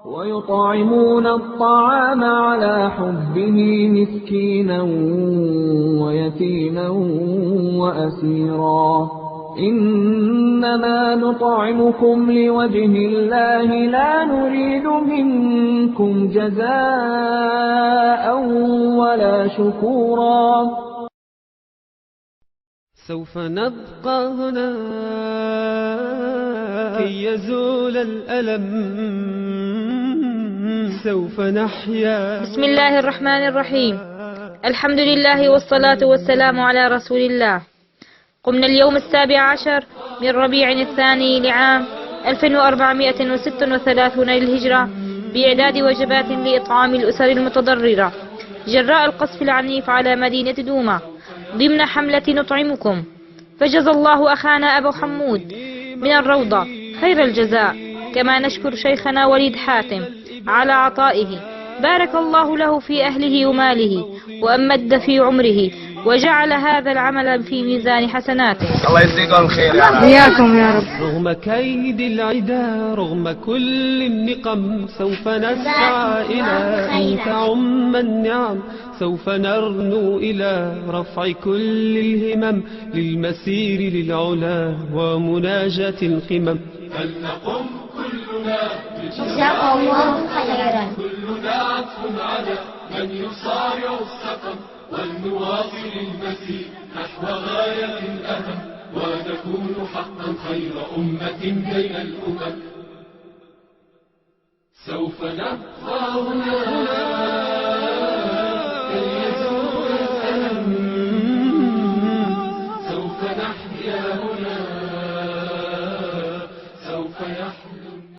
ويطعمون الطعام على حبه مسكينا ويتيما وأسيرا إنما نطعمكم لوجه الله لا نريد منكم جزاء ولا شكورا. سوف نبقى هنا كي يزول الألم، سوف نحيا. بسم الله الرحمن الرحيم. الحمد لله والصلاة والسلام على رسول الله. قمنا اليوم 17 من ربيع الثاني لعام 1436 للهجرة بإعداد وجبات لإطعام الأسر المتضررة جراء القصف العنيف على مدينة دوما ضمن حملة نطعمكم. فجزى الله أخانا أبو حمود من الروضة خير الجزاء، كما نشكر شيخنا وليد حاتم على عطائه، بارك الله له في أهله وماله وأمد في عمره وجعل هذا العمل في ميزان حسناته. الله يجزيكم الخير يا رب. إياكم يا رب. رغم كيد العدا، رغم كل النقم، سوف نسعى إلى أن تعم النعم، سوف نرنو إلى رفع كل الهمم، للمسير للعلا ومناجاة القمم. فلنقم كلنا جزاك الله خيرا. كلنا عطف على من يصارع السقم، ولنواصل المسير نحو غاية الأهم، ونكون حقا خير أمة بين الأمم. سوف نبقى هنا كي يزول الألم، سوف نحيا